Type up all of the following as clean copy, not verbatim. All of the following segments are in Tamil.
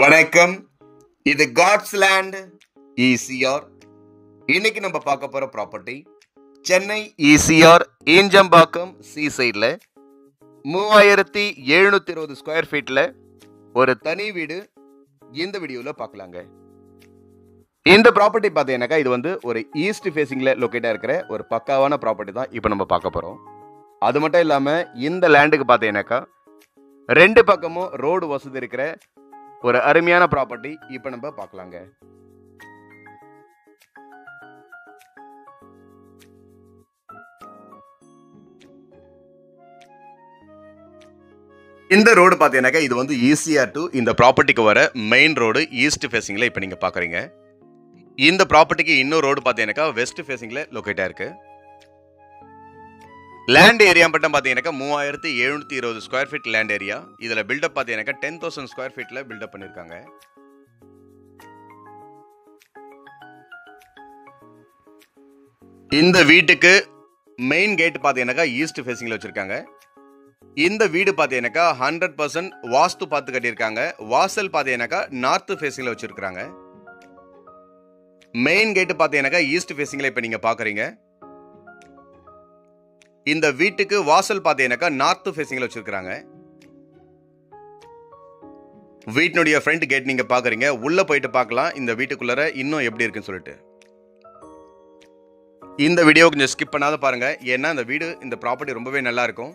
வணக்கம். இது காட்ஸ் லேண்ட் ஈசிஆர். இன்னைக்கு நம்ம பார்க்க போற property Chennai ECR Injambakkam C சைடில் 3720 ஸ்கொயர் ஃபீட்டில் ஒரு தனி வீடு இந்த வீடியோவில் பார்க்கலாங்க. இந்த ப்ராப்பர்ட்டி பார்த்தீங்கன்னாக்கா இது வந்து ஒரு ஈஸ்ட் ஃபேஸிங்கில் லொக்கேட்டாக இருக்கிற ஒரு பக்காவான ப்ராப்பர்ட்டி தான் இப்போ நம்ம பார்க்க போகிறோம். அது மட்டும் இல்லாமல் இந்த லேண்டுக்கு பார்த்தீங்கன்னாக்கா ரெண்டு பக்கமும் ரோடு வசதி இருக்கிற ஒரு அருமையான ப்ராப்பர்ட்டி இப்போ நம்ம பார்க்கலாங்க. இந்த ரோடு பார்த்தீங்கன்னாக்கா இது வந்து ஈசிஆர் டு இந்த ப்ராப்பர்ட்டிக்கு வர மெயின் ரோடு ஈஸ்ட் ஃபேஸிங்கில் இப்போ நீங்கள் பார்க்குறீங்க. இந்த ப்ராப்பர்ட்டிக்கு இன்னொரு ரோடு பார்த்தீங்கன்னாக்கா வெஸ்ட் ஃபேஸிங்கில் லொக்கேட்டாக இருக்கு. லேண்ட் ஏரியா மட்டும் பார்த்தீங்கன்னாக்கா 3720 ஸ்கொயர் ஃபீட் லேண்ட் ஏரியா. இதில் பில்டப் பார்த்தீங்கன்னாக்கா 10,000 ஸ்கொயர் ஃபீட்டில் பில்டப் பண்ணியிருக்காங்க. இந்த வீட்டுக்கு மெயின் கேட் பார்த்தீங்கன்னாக்கா ஈஸ்ட் ஃபேஸிங்கில் வச்சுருக்காங்க. இந்த வீடு பார்த்தீங்கன்னாக்கா 100% வாஸ்து பார்த்து கட்டியிருக்காங்க. வாசல் பார்த்தீங்கன்னாக்கா நார்த் ஃபேஸிங்கில் வச்சுருக்காங்க. மெயின் கேட்டு பார்த்தீங்கன்னாக்கா ஈஸ்ட் ஃபேஸிங்கில் இப்போ நீங்கள் பார்க்குறீங்க. இந்த வீட்டுக்கு வாசல் பார்த்தீங்கன்னாக்கா நார்த் ஃபேஸிங்கில் வச்சிருக்காங்க. வீட்டினுடைய ஃப்ரண்ட் கேட் நீங்க பாக்குறீங்க. உள்ள போயிட்டு பார்க்கலாம் இந்த வீட்டுக்குள்ளார இன்னும் எப்படி இருக்குன்னு சொல்லிட்டு. இந்த வீடியோ கொஞ்சம் ஸ்கிப் பண்ணாத பாருங்க. ஏன்னா இந்த வீடு இந்த ப்ராப்பர்ட்டி ரொம்பவே நல்லா இருக்கும்.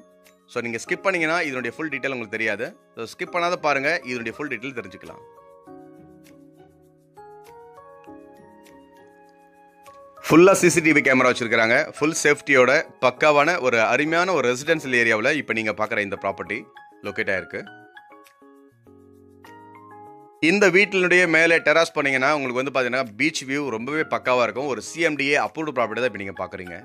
ஸோ நீங்க ஸ்கிப் பண்ணீங்கன்னா இதனுடைய ஃபுல் டீட்டெயில் உங்களுக்கு தெரியாது. ஸோ ஸ்கிப் பண்ணாத பாருங்க, இதனுடைய ஃபுல் டீட்டெயில் தெரிஞ்சுக்கலாம். ஃபுல்லா சிசிடிவி கேமரா வச்சிருக்காங்க. ஃபுல் சேஃப்டியோட பக்காவான ஒரு அருமையான ஒரு ரெசிடென்சியல் ஏரியாவில் இப்போ நீங்க பார்க்குற இந்த ப்ராப்பர்ட்டி லொக்கேட் ஆயிருக்கு. இந்த வீட்டினுடைய மேலே டெராஸ் பண்ணீங்கன்னா உங்களுக்கு வந்து பார்த்தீங்கன்னா பீச் வியூ ரொம்பவே பக்காவாக இருக்கும். ஒரு சிஎம்டிஏ அப்ரூவ்டு ப்ராப்பர்ட்டி தான் இப்போ நீங்கள் பார்க்குறீங்க.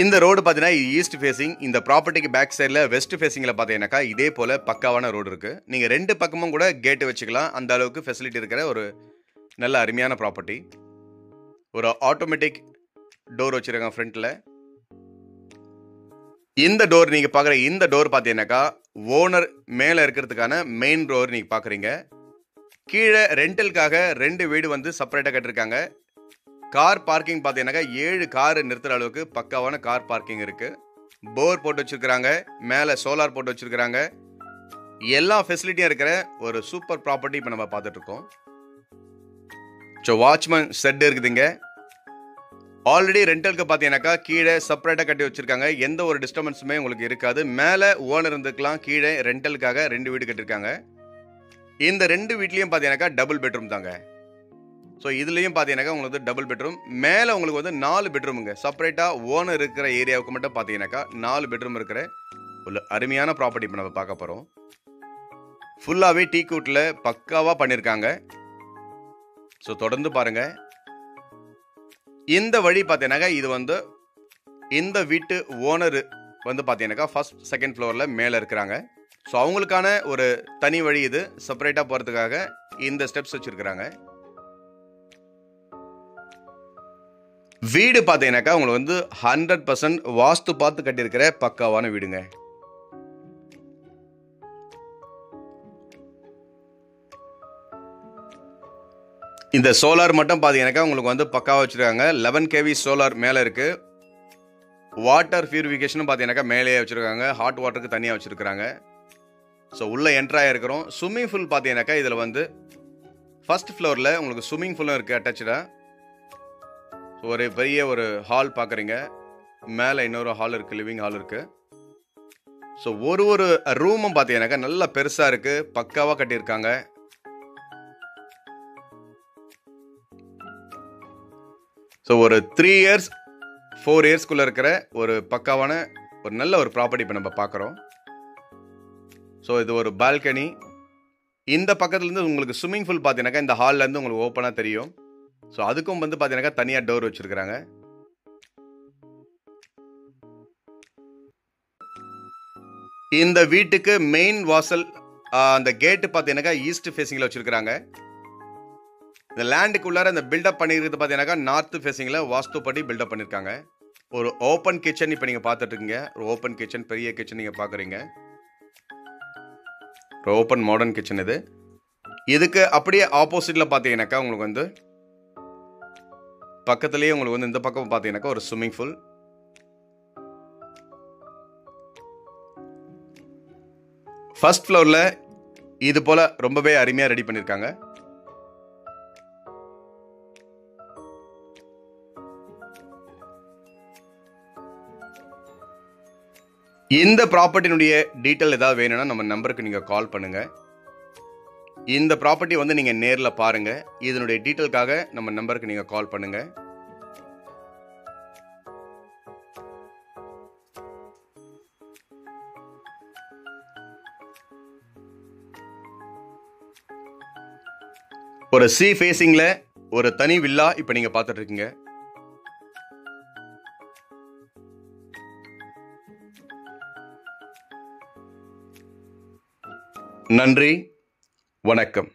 இந்த ரோடு பார்த்தீங்கன்னா ஈஸ்ட் ஃபேஸிங். இந்த ப்ராப்பர்ட்டிக்கு பேக் சைடில் வெஸ்ட் ஃபேஸிங்கில் பார்த்தீங்கன்னாக்கா இதே போல் பக்காவான ரோடு இருக்குது. நீங்கள் ரெண்டு பக்கமும் கூட கேட்டு வச்சுக்கலாம். அந்த அளவுக்கு ஃபெசிலிட்டி இருக்கிற ஒரு நல்ல அருமையான ப்ராப்பர்ட்டி. ஒரு ஆட்டோமேட்டிக் டோர் வச்சிருக்காங்க ஃப்ரண்ட்ல. இந்த டோர் நீங்க பாக்குற இந்த டோர் பாத்தீங்கன்னாக்கா ஓனர் மேல இருக்கிறதுக்கான மெயின் டோர் நீங்க பாக்குறீங்க. கீழே ரெண்டலுக்காக ரெண்டு வீடு வந்து செப்பரேட்டா கட்டிருக்காங்க. கார் பார்க்கிங் பாத்தீங்கன்னாக்கா 7 கார் நிறுத்துற அளவுக்கு பக்காவான கார் பார்க்கிங் இருக்கு. போர் போட்டு வச்சிருக்காங்க. மேல சோலார் போட்டு வச்சிருக்காங்க. எல்லா ஃபெசிலிட்டியும் இருக்கிற ஒரு சூப்பர் ப்ராப்பர்ட்டி இப்போ நம்ம பார்த்துட்டு இருக்கோம். வாட்ச்மேன் செட் இருக்குதுங்க. ஆல்ரெடி ரெண்டலுக்கு பார்த்தீங்கன்னாக்கா கீழே செப்பரேட்டாக கட்டி வச்சிருக்காங்க. எந்த ஒரு டிஸ்டர்பன்ஸுமே உங்களுக்கு இருக்காது. மேலே ஓனர் இருந்துக்கலாம், கீழே ரெண்டலுக்காக ரெண்டு வீடு கட்டிருக்காங்க. இந்த ரெண்டு வீட்லையும் பார்த்தீங்கன்னாக்கா டபுள் பெட்ரூம் தாங்க. ஸோ இதுலேயும் பார்த்தீங்கன்னாக்கா உங்களுக்கு வந்து டபுள் பெட்ரூம். மேலே உங்களுக்கு வந்து 4 பெட்ரூமுங்க. செப்பரேட்டாக ஓனர் இருக்கிற ஏரியாவுக்கு மட்டும் பார்த்தீங்கன்னாக்கா 4 பெட்ரூம் இருக்கிற ஒரு அருமையான ப்ராப்பர்ட்டி இப்போ நம்ம பார்க்க போகிறோம். ஃபுல்லாகவே டீ கூட்டில் பக்காவாக பண்ணியிருக்காங்க. ஸோ தொடர்ந்து பாருங்க. இந்த வழி பார்த்தீங்கன்னாக்கா இது வந்து இந்த வீட்டு ஓனர் வந்து பார்த்தீங்கன்னாக்கா ஃபர்ஸ்ட் செகண்ட் ஃப்ளோரில் மேலே இருக்கிறாங்க. ஸோ அவங்களுக்கான ஒரு தனி வழி இது. செப்பரேட்டாக போகிறதுக்காக இந்த ஸ்டெப்ஸ் வச்சுருக்கிறாங்க. வீடு பார்த்தீங்கன்னாக்கா உங்களுக்கு வந்து 100% வாஸ்து பார்த்து கட்டியிருக்கிற பக்காவான வீடுங்க. இந்த சோலார் மட்டும் பார்த்தீங்கன்னாக்கா உங்களுக்கு வந்து பக்காவாக வச்சுருக்காங்க. 11 kV சோலார் மேலே இருக்குது. வாட்டர் பியூரிஃபிகேஷனும் பார்த்தீங்கன்னாக்கா மேலேயே வச்சுருக்காங்க. ஹாட் வாட்டருக்கு தனியாக வச்சுருக்காங்க. ஸோ உள்ளே என்ட்ராக இருக்கிறோம். ஸ்விம்மிங் பூல் பார்த்தீங்கன்னாக்கா இதில் வந்து ஃபர்ஸ்ட் ஃப்ளோரில் உங்களுக்கு ஸ்விம்மிங் பூலும் இருக்குது அட்டாச்சாக. ஸோ ஒரு பெரிய ஒரு ஹால் பார்க்குறீங்க. மேலே இன்னொரு ஹால் இருக்குது, லிவிங் ஹால் இருக்குது. ஸோ ஒரு ரூமும் பார்த்தீங்கன்னாக்கா நல்லா பெருசாக இருக்குது, பக்காவாக கட்டியிருக்காங்க. ஸோ ஒரு 3 years 4 yearsக்குள்ளே இருக்கிற ஒரு பக்காவான ஒரு நல்ல ஒரு ப்ராப்பர்ட்டி இப்போ நம்ம பார்க்குறோம். ஸோ இது ஒரு பால்கனி. இந்த பக்கத்துலேருந்து உங்களுக்கு ஸ்விம்மிங் பூல் பார்த்தீங்கன்னாக்கா இந்த ஹால்லேருந்து உங்களுக்கு ஓப்பனாக தெரியும். ஸோ அதுக்கும் வந்து பார்த்தீங்கன்னாக்கா தனியாக டோர் வச்சுருக்கிறாங்க. இந்த வீட்டுக்கு மெயின் வாசல் அந்த கேட்டு பார்த்தீங்கன்னாக்கா ஈஸ்ட் ஃபேஸிங்கில் வச்சுருக்கிறாங்க. இந்த லேண்டுக்குள்ளார இந்த பில்டப் பண்ணிஇருக்கிறது பார்த்தீங்கன்னாக்கா நார்த் ஃபேஸிங்கில் வாஸ்து படி பில்டப் பண்ணியிருக்காங்க. ஒரு ஓப்பன் கிச்சன் இப்போ நீங்கள் பார்த்துட்டு இருக்கீங்க. ஒரு ஓப்பன் கிச்சன், பெரிய கிச்சன் நீங்கள் பார்க்குறீங்க. ஒரு ஓப்பன் மாடர்ன் கிச்சன் இது. இதுக்கு அப்படியே ஆப்போசிட்டில் பார்த்தீங்கன்னாக்கா உங்களுக்கு வந்து பக்கத்துலேயே உங்களுக்கு வந்து இந்த பக்கம் பார்த்தீங்கன்னாக்கா ஒரு ஸ்விம்மிங் பூல். ஃபர்ஸ்ட் ஃப்ளோரில் இது போல் ரொம்பவே அருமையாக ரெடி பண்ணியிருக்காங்க. இந்த ப்ராப்பர்ட்டினுடைய டீட்டெயில் ஏதாவது வேணும்னா நம்ம நம்பருக்கு நீங்கள் கால் பண்ணுங்கள். இந்த ப்ராப்பர்ட்டி வந்து நீங்கள் நேரில் பாருங்கள். இதனுடைய டீட்டெயிலுக்காக நம்ம நம்பருக்கு நீங்கள் கால் பண்ணுங்கள். ஒரு சி ஃபேசிங்கில் ஒரு தனி வில்லா இப்போ நீங்கள் பார்த்துட்டு இருக்கீங்க. நன்றி, வணக்கம்.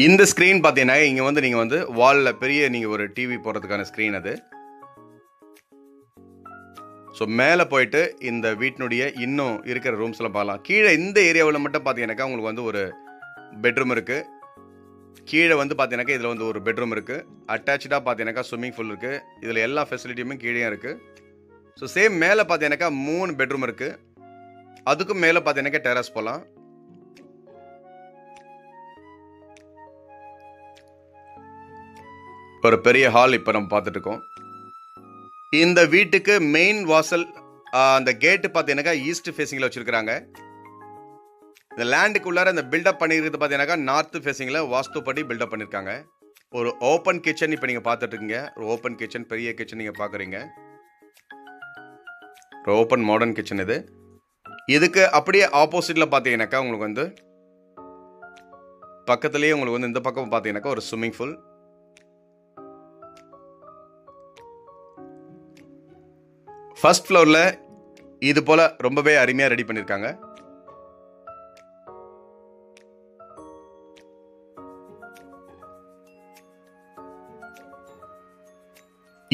இந்த ஸ்க்ரீன் பார்த்தீங்கன்னா இங்கே வந்து நீங்கள் வந்து வாலில் பெரிய நீங்கள் ஒரு டிவி போடுறதுக்கான ஸ்க்ரீன் அது. ஸோ மேலே போயிட்டு இந்த வீட்டினுடைய இன்னும் இருக்கிற ரூம்ஸ்லாம் பார்க்கலாம். கீழே இந்த ஏரியாவில் மட்டும் பார்த்தீங்கன்னாக்கா உங்களுக்கு வந்து ஒரு பெட்ரூம் இருக்குது. கீழே வந்து பார்த்தீங்கன்னாக்கா இதில் வந்து ஒரு பெட்ரூம் இருக்குது. அட்டாச்சாக பார்த்தீங்கன்னாக்கா ஸ்விம்மிங் பூல் இருக்குது. இதில் எல்லா ஃபெசிலிட்டியுமே கீழே இருக்குது. ஸோ சேம் மேலே பார்த்தீங்கன்னாக்கா 3 பெட்ரூம் இருக்குது. அதுக்கும் மேலே பார்த்தீங்கன்னாக்கா டெரஸ் போகலாம். ஒரு பெரிய ஹால் இப்போ நம்ம பார்த்துட்டு இருக்கோம். இந்த வீட்டுக்கு மெயின் வாசல் அந்த கேட்டு பார்த்தீங்கன்னாக்கா ஈஸ்ட் ஃபேஸிங்கில் வச்சுருக்கிறாங்க. இந்த லேண்டுக்குள்ளார இந்த பில்டப் பண்ணியிருக்கிறது பார்த்தீங்கன்னாக்கா நார்த் ஃபேஸிங்கில் வாஸ்துப்படி பில்டப் பண்ணியிருக்காங்க. ஒரு ஓப்பன் கிச்சன் இப்போ நீங்கள் பார்த்துட்டு இருக்கீங்க. ஒரு ஓப்பன் கிச்சன், பெரிய கிச்சன் நீங்கள் பார்க்குறீங்க. ஒரு ஓப்பன் மாடர்ன் கிச்சன் இது. இதுக்கு அப்படியே ஆப்போசிட்டில் பார்த்தீங்கன்னாக்கா உங்களுக்கு வந்து பக்கத்துலேயே உங்களுக்கு வந்து இந்த பக்கம் பார்த்தீங்கன்னாக்கா ஒரு ஸ்விம்மிங் பூல். ஃபர்ஸ்ட் ஃப்ளோரில் இது போல் ரொம்பவே அருமையாக ரெடி பண்ணியிருக்காங்க.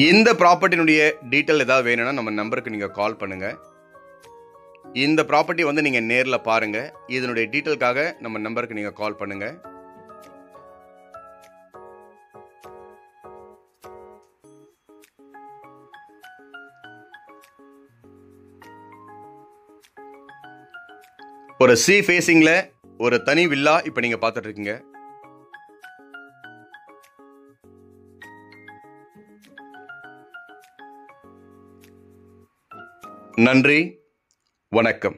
இந்த ப்ராப்பர்ட்டினுடைய டீட்டெயில் ஏதாவது வேணும்னா நம்ம நம்பருக்கு நீங்கள் கால் பண்ணுங்கள். இந்த ப்ராப்பர்ட்டி வந்து நீங்கள் நேரில் பாருங்கள். இதனுடைய டீட்டெயிலுக்காக நம்ம நம்பருக்கு நீங்கள் கால் பண்ணுங்கள். ஒரு சி ஃபேசிங்கில் ஒரு தனி வில்லா இப்போ நீங்கள் பார்த்துட்டு இருக்கீங்க. நன்றி, வணக்கம்.